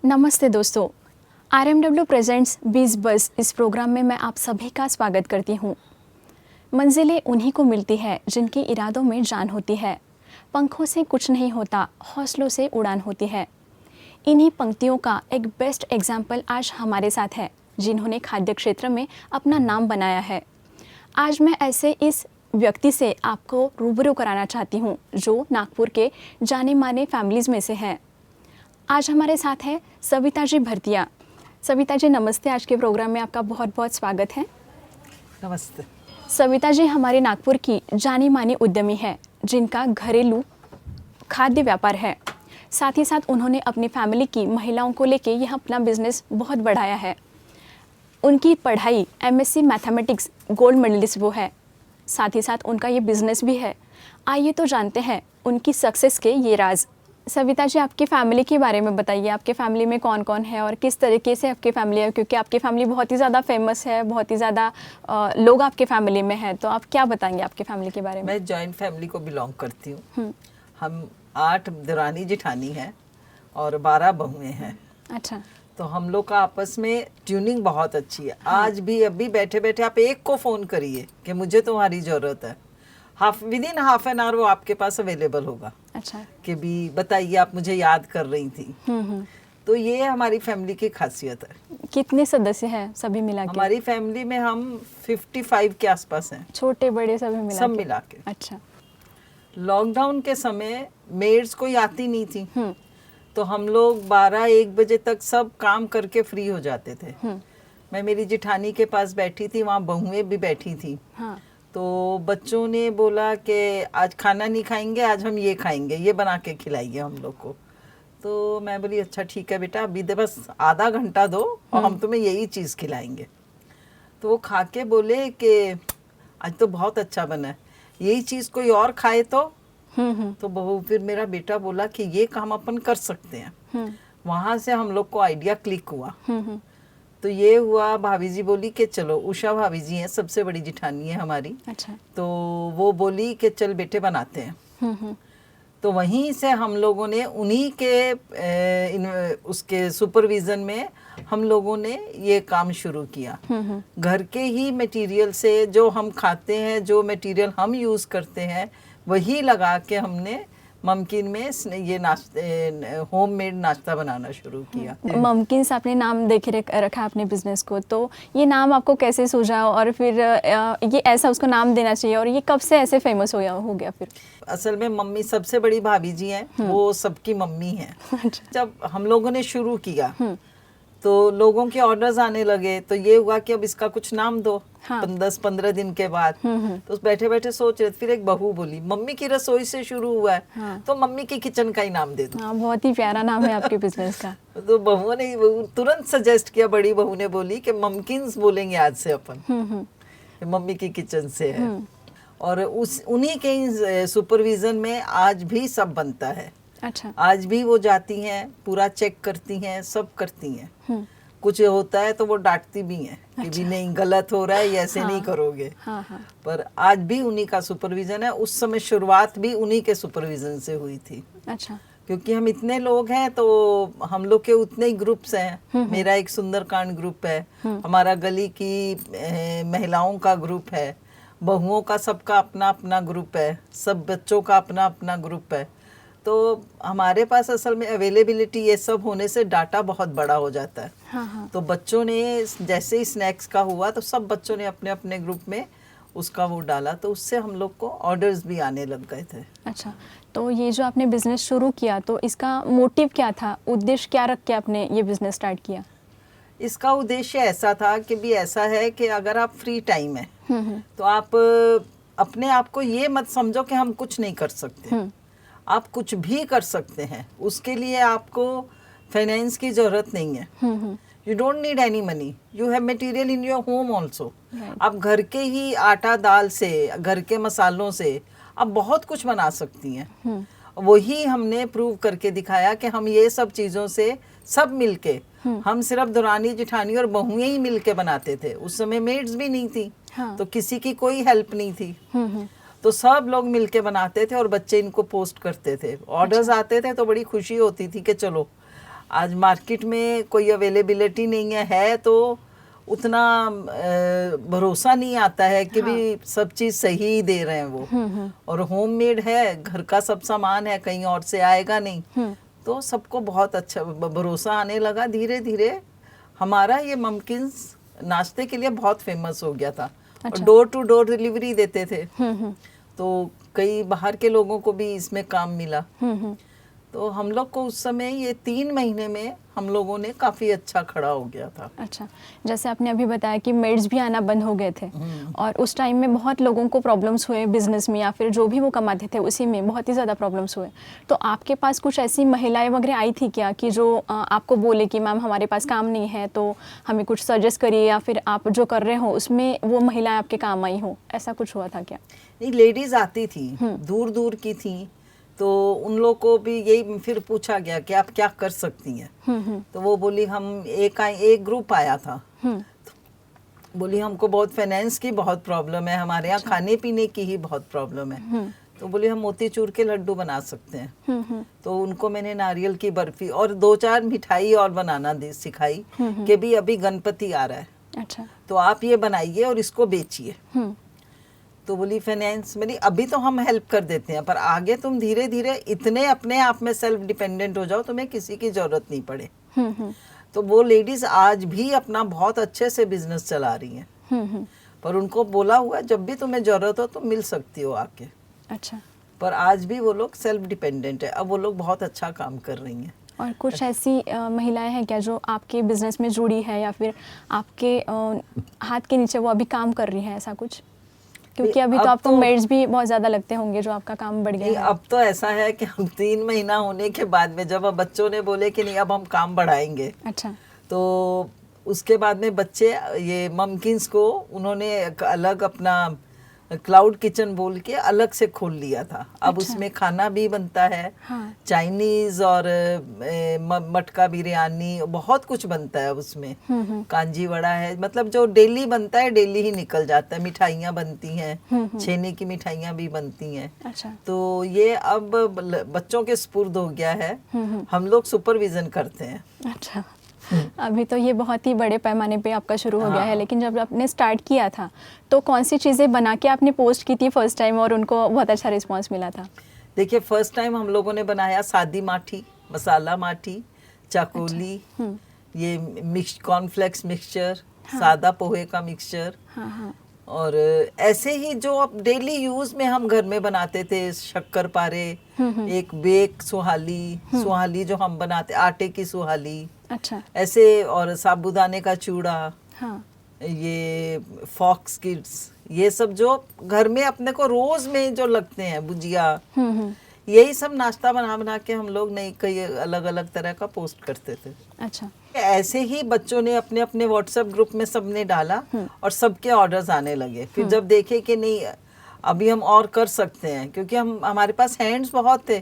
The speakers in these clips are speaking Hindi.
नमस्ते दोस्तों, RMW प्रेजेंट्स 20 बस इस प्रोग्राम में मैं आप सभी का स्वागत करती हूँ। मंजिलें उन्हीं को मिलती है जिनके इरादों में जान होती है। पंखों से कुछ नहीं होता, हौसलों से उड़ान होती है। इन्हीं पंक्तियों का एक बेस्ट एग्जाम्पल आज हमारे साथ है, जिन्होंने खाद्य क्षेत्र में अपना नाम बनाया है। आज मैं ऐसे इस व्यक्ति से आपको रूबरू कराना चाहती हूँ, जो नागपुर के जाने माने फैमिलीज़ में से हैं। आज हमारे साथ है सविता जी भरतिया। सविता जी नमस्ते, आज के प्रोग्राम में आपका बहुत बहुत स्वागत है। नमस्ते। सविता जी हमारे नागपुर की जानी मानी उद्यमी है, जिनका घरेलू खाद्य व्यापार है। साथ ही साथ उन्होंने अपनी फैमिली की महिलाओं को लेके यह अपना बिजनेस बहुत बढ़ाया है। उनकी पढ़ाई MSc मैथमेटिक्स गोल्ड मेडलिस्ट वो है। साथ ही साथ उनका ये बिजनेस भी है। आइए तो जानते हैं उनकी सक्सेस के ये राज। सविता जी, आपकी फैमिली के बारे में बताइए। आपके फैमिली में कौन कौन है और किस तरीके से आपकी फैमिली है, क्योंकि आपकी फैमिली बहुत ही ज़्यादा फेमस है, बहुत ही ज़्यादा लोग आपके फैमिली में हैं। तो आप क्या बताएंगे आपकी फैमिली के बारे में? मैं जॉइंट फैमिली को बिलोंग करती हूँ। हम 8 दरानी जिठानी हैं और 12 बहुएं हैं। अच्छा। तो हम लोग का आपस में ट्यूनिंग बहुत अच्छी है। आज भी अभी बैठे बैठे आप एक को फ़ोन करिए कि मुझे तुम्हारी ज़रूरत है, with in half an hour वो आपके पास अवेलेबल होगा। अच्छा। कि भी बताइए, आप मुझे याद कर रही थी। तो ये हमारी फैमिली की खासियत है। कितने सदस्य हैं सभी मिला के? हमारी फैमिली में हम 55 के आसपास हैं, छोटे बड़े सभी मिला सब के? मिला के। अच्छा। लॉकडाउन के समय मेड्स कोई आती नहीं थी, तो हम लोग 12-1 बजे तक सब काम करके फ्री हो जाते थे। मैं मेरी जिठानी के पास बैठी थी, वहाँ बहुएं भी बैठी थी। हाँ। तो बच्चों ने बोला कि आज खाना नहीं खाएंगे, आज हम ये खाएंगे, ये बना के खिलाइए हम लोग को। तो मैं बोली अच्छा ठीक है बेटा, अभी दे बस आधा घंटा दो और हम तुम्हें यही चीज़ खिलाएंगे। तो वो खा के बोले कि आज तो बहुत अच्छा बना है, यही चीज़ कोई और खाए तो बहू फिर मेरा बेटा बोला कि ये काम अपन कर सकते हैं। वहाँ से हम लोग को आइडिया क्लिक हुआ। तो ये हुआ, भाभी जी बोली कि चलो, उषा भाभी जी हैं, सबसे बड़ी जिठानी है हमारी। अच्छा। तो वो बोली कि चल बेटे बनाते हैं। तो वहीं से हम लोगों ने उन्हीं के उसके सुपरविजन में हम लोगों ने ये काम शुरू किया। घर के ही मटेरियल से, जो हम खाते हैं, जो मटेरियल हम यूज़ करते हैं, वही लगा के हमने ममकिन में ये होममेड नाश्ता बनाना शुरू किया। ममकिन से आपने नाम देखे रखा अपने बिजनेस को, तो ये नाम आपको कैसे सूझा और फिर ये ऐसा उसको नाम देना चाहिए, और ये कब से ऐसे फेमस हो गया फिर? असल में मम्मी, सबसे बड़ी भाभी जी हैं, वो सबकी मम्मी हैं। जब हम लोगों ने शुरू किया तो लोगों के ऑर्डर्स आने लगे, तो ये हुआ कि अब इसका कुछ नाम दो। हाँ। 10-15 दिन के बाद तो बैठे बैठे सोच रहे, फिर एक बहू बोली मम्मी की रसोई से शुरू हुआ है। हाँ। तो मम्मी की किचन का ही नाम दे दो। हाँ, बहुत ही प्यारा नाम है आपके बिजनेस का। तो बहुओं ने तुरंत सजेस्ट किया, बड़ी बहू ने बोली कि ममकिन्स बोलेंगे आज से अपन, मम्मी की किचन से है। और उन्हीं के सुपरविजन में आज भी सब बनता है। अच्छा। आज भी वो जाती हैं, पूरा चेक करती हैं, सब करती हैं। कुछ होता है तो वो डांटती भी हैं कि भी नहीं, गलत हो रहा है, ये ऐसे नहीं करोगे। हाँ। पर आज भी उन्हीं का सुपरविजन है। उस समय शुरुआत भी उन्हीं के सुपरविजन से हुई थी। अच्छा। क्योंकि हम इतने लोग हैं तो हम लोग के उतने ही ग्रुप्स हैं। मेरा एक सुंदरकांड ग्रुप है, हमारा गली की महिलाओं का ग्रुप है, बहुओं का सबका अपना अपना ग्रुप है, सब बच्चों का अपना अपना ग्रुप है। तो हमारे पास असल में अवेलेबिलिटी ये सब होने से डाटा बहुत बड़ा हो जाता है। हाँ। तो बच्चों ने जैसे ही स्नैक्स का हुआ तो सब बच्चों ने अपने अपने ग्रुप में उसका वो डाला, तो उससे हम लोग को ऑर्डर्स भी आने लग गए थे। अच्छा, तो ये जो आपने बिजनेस शुरू किया, तो इसका मोटिव क्या था, उद्देश्य क्या रख के आपने ये बिजनेस स्टार्ट किया? इसका उद्देश्य ऐसा था कि भी ऐसा है कि अगर आप फ्री टाइम है तो आप अपने आप को ये मत समझो कि हम कुछ नहीं कर सकते। आप कुछ भी कर सकते हैं। उसके लिए आपको फाइनेंस की जरूरत नहीं है। You don't need any money, you have material in your home also. आप घर के ही आटा दाल से, घर के मसालों से आप बहुत कुछ बना सकती हैं। वही हमने प्रूव करके दिखाया कि हम ये सब चीज़ों से सब मिलके, हम सिर्फ दुरानी जिठानी और बहुएं ही मिलके बनाते थे। उस समय मेड्स भी नहीं थी। हाँ। तो किसी की कोई हेल्प नहीं थी। तो सब लोग मिलके बनाते थे और बच्चे इनको पोस्ट करते थे। ऑर्डर्स आते थे तो बड़ी खुशी होती थी कि चलो आज मार्केट में कोई अवेलेबिलिटी नहीं है तो उतना भरोसा नहीं आता है कि भी सब चीज सही दे रहे हैं वो। और होममेड है, घर का सब सामान है, कहीं और से आएगा नहीं, तो सबको बहुत अच्छा भरोसा आने लगा। धीरे धीरे हमारा ये ममकिन्स नाश्ते के लिए बहुत फेमस हो गया था। और डोर टू डोर डिलीवरी देते थे, तो कई बाहर के लोगों को भी इसमें काम मिला। तो हम लोग को उस समय ये 3 महीने में हम लोगों ने काफी अच्छा खड़ा हो गया था। अच्छा, जैसे आपने अभी बताया कि मेड्स भी आना बंद हो गए थे और उस टाइम में बहुत लोगों को प्रॉब्लम्स हुए बिजनेस में, या फिर जो भी वो कमाते थे उसी में बहुत ही ज़्यादा प्रॉब्लम्स हुए। तो आपके पास कुछ ऐसी महिलाएं वगैरह आई थी क्या कि जो आपको बोले कि मैम हमारे पास काम नहीं है तो हमें कुछ सजेस्ट करिए, या फिर आप जो कर रहे हो उसमें वो महिलाएं आपके काम आई हो, ऐसा कुछ हुआ था क्या? नहीं, लेडीज आती थी, दूर दूर की थी, तो उन लोग को भी यही फिर पूछा गया कि आप क्या कर सकती हैं। तो वो बोली हम एक ग्रुप आया था, तो बोली हमको बहुत फाइनेंस की बहुत प्रॉब्लम है, हमारे यहाँ खाने पीने की ही बहुत प्रॉब्लम है। तो बोली हम मोतीचूर के लड्डू बना सकते हैं। तो उनको मैंने नारियल की बर्फी और 2-4 मिठाई और बनाना सिखाई कि भी अभी गणपति आ रहा है, अच्छा, तो आप ये बनाइए और इसको बेचिए। तो बोली फाइनेंस मेरी अभी तो हम हेल्प कर देते हैं, पर आगे तुम धीरे धीरे इतने अपने आप में सेल्फ डिपेंडेंट हो जाओ, तुम्हें किसी की जरूरत नहीं पड़े। तो वो लेडीज आज भी अपना बहुत अच्छे से बिजनेस चला रही हैं। पर उनको बोला हुआ जब भी तुम्हें जरूरत हो तो मिल सकती हो आके। अच्छा, पर आज भी वो लोग सेल्फ डिपेंडेंट है, अब वो लोग बहुत अच्छा काम कर रही हैं। और कुछ ऐसी महिलाएं हैं क्या जो आपके बिजनेस में जुड़ी है, या फिर आपके हाथ के नीचे वो अभी काम कर रही है, ऐसा कुछ? क्योंकि अभी तो आपको मेड्स भी बहुत ज्यादा लगते होंगे जो आपका काम बढ़ गया है। अब तो ऐसा है कि हम 3 महीना होने के बाद में जब अब बच्चों ने बोले कि नहीं अब हम काम बढ़ाएंगे, अच्छा, तो उसके बाद में बच्चे ये ममकिन्स को उन्होंने एक अलग अपना क्लाउड किचन बोल के अलग से खोल लिया था। अब अच्छा, उसमें खाना भी बनता है, हाँ, चाइनीज और मटका बिरयानी बहुत कुछ बनता है उसमें, कांजी वड़ा है, मतलब जो डेली बनता है डेली ही निकल जाता है। मिठाइयाँ बनती हैं, छेने की मिठाइयाँ भी बनती हैं। अच्छा, तो ये अब बच्चों के सुपुर्द हो गया है, हम लोग सुपरविजन करते हैं। अच्छा, अभी तो ये बहुत ही बड़े पैमाने पे आपका शुरू हो गया है, लेकिन जब आपने स्टार्ट किया था तो कौन सी चीज़ें बना के आपने पोस्ट की थी फर्स्ट टाइम और उनको बहुत अच्छा रिस्पांस मिला था? देखिए, फर्स्ट टाइम हम लोगों ने बनाया सादी माठी, मसाला माठी, चाकोली, ये मिक्स कॉर्नफ्लेक्स मिक्सचर, सादा पोहे का मिक्सचर, और ऐसे ही जो अब डेली यूज में हम घर में बनाते थे, शक्कर पारे, एक बेक सुहाली जो हम बनाते, आटे की सुहाली, अच्छा, ऐसे, और साबूदाने का चूड़ा, हाँ, ये फॉक्स किड्स, ये सब जो घर में अपने को रोज में जो लगते हैं, भुजिया, यही सब नाश्ता बना बना के हम लोग नई कई अलग अलग तरह का पोस्ट करते थे। अच्छा, ऐसे ही बच्चों ने अपने अपने व्हाट्सएप ग्रुप में सबने डाला और सबके ऑर्डर्स आने लगे। फिर जब देखे कि नहीं अभी हम और कर सकते हैं, क्योंकि हमारे पास हैंड्स बहुत थे,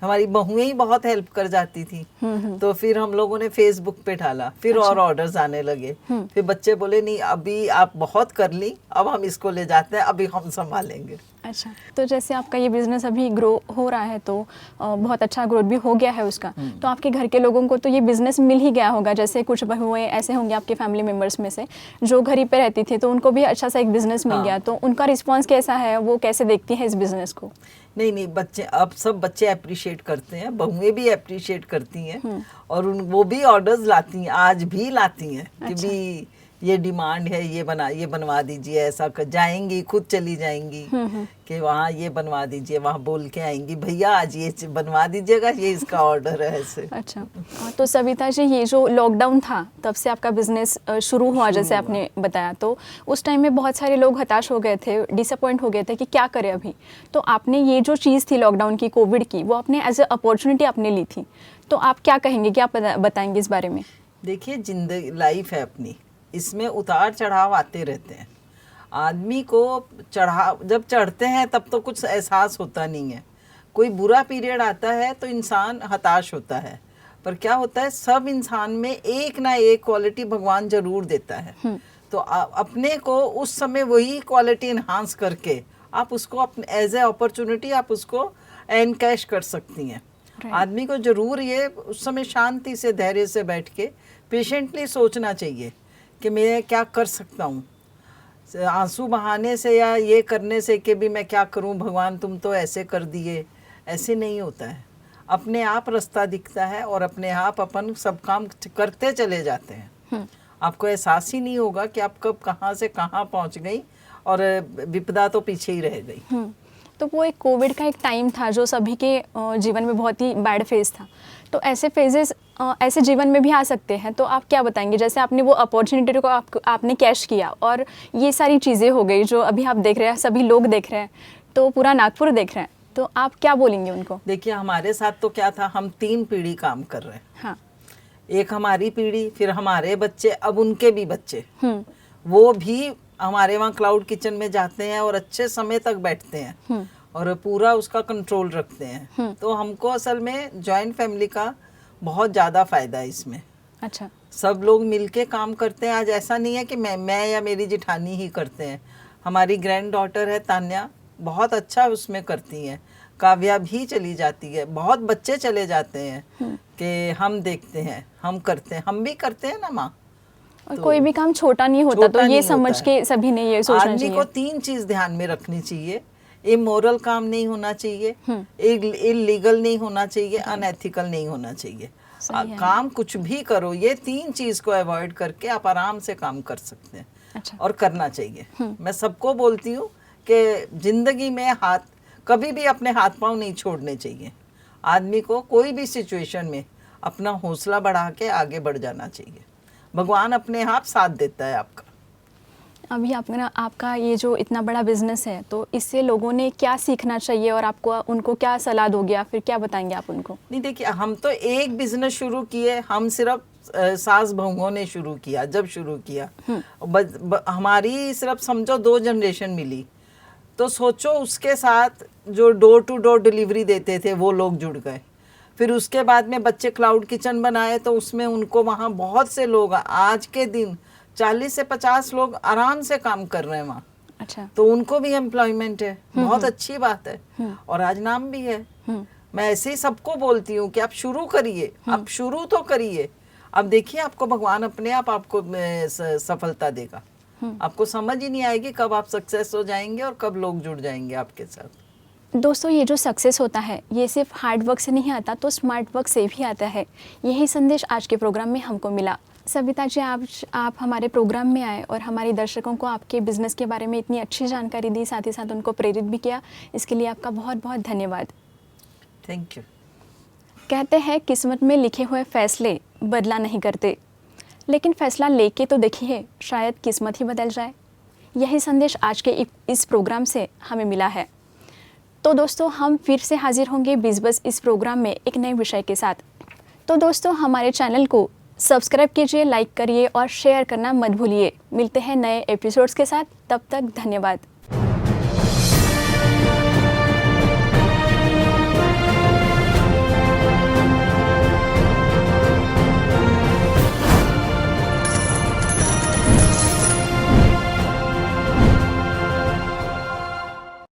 हमारी बहुएं ही बहुत हेल्प कर जाती थी, तो फिर हम लोगों ने फेसबुक पे डाला, फिर अच्छा, और ऑर्डर्स आने लगे। फिर बच्चे बोले नहीं अभी आप बहुत कर ली, अब हम इसको ले जाते हैं, अभी हम संभालेंगे। अच्छा, तो जैसे आपका ये बिजनेस अभी ग्रो हो रहा है, तो बहुत अच्छा ग्रोथ भी हो गया है उसका, तो आपके घर के लोगों को तो ये बिजनेस मिल ही गया होगा। जैसे कुछ बहुएं ऐसे होंगे आपके फैमिली मेम्बर्स में से जो घर ही पे रहती थी, तो उनको भी अच्छा सा एक बिजनेस मिल गया, तो उनका रिस्पॉन्स कैसा है, वो कैसे देखती हैं इस बिजनेस को? नहीं, बच्चे अब सब बच्चे अप्रिशिएट करते हैं, बहुएं भी अप्रिशिएट करती हैं, और वो भी ऑर्डर्स लाती हैं, आज भी लाती हैं। अच्छा, कि भी ये डिमांड है, ये बनवा दीजिए, ऐसा कर जाएंगी, खुद चली जाएंगी कि वहाँ ये बनवा दीजिए, वहाँ बोल के आएंगी भैया आज ये बनवा दीजिएगा, ये इसका ऑर्डर है ऐसे। अच्छा, तो सविता जी, ये जो लॉकडाउन था तब से आपका बिजनेस शुरू हुआ, जैसे आपने बताया, तो उस टाइम में बहुत सारे लोग हताश हो गए थे, डिसअपॉइंट हो गए थे कि क्या करें अभी, तो आपने ये जो चीज़ थी लॉकडाउन की, कोविड की, वो आपने एज ए अपॉर्चुनिटी आपने ली थी, तो आप क्या कहेंगे, क्या बताएंगे इस बारे में? देखिए, जिंदगी लाइफ है अपनी, इसमें उतार चढ़ाव आते रहते हैं। आदमी को जब चढ़ते हैं तब तो कुछ एहसास होता नहीं है, कोई बुरा पीरियड आता है तो इंसान हताश होता है, पर क्या होता है सब इंसान में एक ना एक क्वालिटी भगवान जरूर देता है, तो अपने को उस समय वही क्वालिटी इन्हांस करके आप उसको एज ए अपॉर्चुनिटी आप उसको एनकैश कर सकती हैं। आदमी को जरूर ये उस समय शांति से धैर्य से बैठ के पेशेंटली सोचना चाहिए कि मैं क्या कर सकता हूँ। आंसू बहाने से या ये करने से कि भी मैं क्या करूँ भगवान तुम तो ऐसे कर दिए, ऐसे नहीं होता है। अपने आप रास्ता दिखता है और अपने आप अपन सब काम करते चले जाते हैं। आपको एहसास ही नहीं होगा कि आप कब कहाँ से कहाँ पहुँच गई और विपदा तो पीछे ही रह गई। तो वो एक कोविड का एक टाइम था जो सभी के जीवन में बहुत ही बैड फेज था। तो ऐसे फेजेस ऐसे जीवन में भी आ सकते हैं, तो आप क्या बताएंगे? जैसे आपने वो अपॉर्चुनिटी को आपने कैश किया और ये सारी चीज़ें हो गई जो अभी आप देख रहे हैं, सभी लोग देख रहे हैं, तो पूरा नागपुर देख रहे हैं, तो आप क्या बोलेंगे उनको? देखिए हमारे साथ तो क्या था, हम 3 पीढ़ी काम कर रहे हैं। हाँ, एक हमारी पीढ़ी, फिर हमारे बच्चे, अब उनके भी बच्चे, वो भी हमारे वहाँ क्लाउड किचन में जाते हैं और अच्छे समय तक बैठते हैं और पूरा उसका कंट्रोल रखते हैं। तो हमको असल में जॉइंट फैमिली का बहुत ज़्यादा फायदा है इसमें। अच्छा, सब लोग मिलके काम करते हैं। आज ऐसा नहीं है कि मैं या मेरी जिठानी ही करते हैं। हमारी ग्रैंड डॉटर है तान्या, बहुत अच्छा उसमें करती हैं। काव्या भी चली जाती है, बहुत बच्चे चले जाते हैं कि हम देखते हैं, हम करते हैं, हम भी करते हैं ना माँ। और तो कोई भी काम छोटा नहीं होता, तो ये समझ के सभी ने ये सोचना चाहिए। आदमी को 3 चीज ध्यान में रखनी चाहिए। इमोरल काम नहीं होना चाहिए, इलीगल नहीं होना चाहिए, अनएथिकल नहीं होना चाहिए। काम कुछ भी करो, ये 3 चीज को अवॉइड करके आप आराम से काम कर सकते हैं। अच्छा। और करना चाहिए। मैं सबको बोलती हूँ कि जिंदगी में कभी भी अपने हाथ पांव नहीं छोड़ने चाहिए। आदमी को कोई भी सिचुएशन में अपना हौसला बढ़ा के आगे बढ़ जाना चाहिए। भगवान अपने आप साथ देता है आपका। अभी आपका ये जो इतना बड़ा बिजनेस है, तो इससे लोगों ने क्या सीखना चाहिए और आपको उनको क्या सलाह दोगे, या फिर क्या बताएंगे आप उनको? नहीं देखिए, हम तो एक बिजनेस शुरू किए, हम सिर्फ सास बहुओं ने शुरू किया। जब शुरू किया हमारी सिर्फ समझो 2 जनरेशन मिली, तो सोचो उसके साथ जो डोर टू डोर डिलीवरी देते थे वो लोग जुड़ गए। फिर उसके बाद में बच्चे क्लाउड किचन बनाए, तो उसमें उनको वहाँ बहुत से लोग, आज के दिन 40 से 50 लोग आराम से काम कर रहे हैं वहाँ। अच्छा। तो उनको भी एम्प्लॉयमेंट है, बहुत अच्छी बात है और आज नाम भी है। मैं ऐसे ही सबको बोलती हूँ कि आप शुरू करिए, आप शुरू तो करिए। अब देखिए आपको भगवान अपने आप आपको सफलता देगा। आपको समझ ही नहीं आएगी कब आप सक्सेस हो जाएंगे और कब लोग जुड़ जाएंगे आपके साथ। दोस्तों, ये जो सक्सेस होता है ये सिर्फ हार्ड वर्क से नहीं आता, तो स्मार्ट वर्क से भी आता है। यही संदेश आज के प्रोग्राम में हमको मिला। सविता जी, आप हमारे प्रोग्राम में आए और हमारे दर्शकों को आपके बिजनेस के बारे में इतनी अच्छी जानकारी दी, साथ ही साथ उनको प्रेरित भी किया। इसके लिए आपका बहुत बहुत धन्यवाद। Thank you. कहते हैं किस्मत में लिखे हुए फैसले बदला नहीं करते, लेकिन फैसला लेके तो देखिए, शायद किस्मत ही बदल जाए। यही संदेश आज के इस प्रोग्राम से हमें मिला है। तो दोस्तों, हम फिर से हाजिर होंगे बिजबस इस प्रोग्राम में एक नए विषय के साथ। तो दोस्तों, हमारे चैनल को सब्सक्राइब कीजिए, लाइक करिए और शेयर करना मत भूलिए। मिलते हैं नए एपिसोड्स के साथ, तब तक धन्यवाद।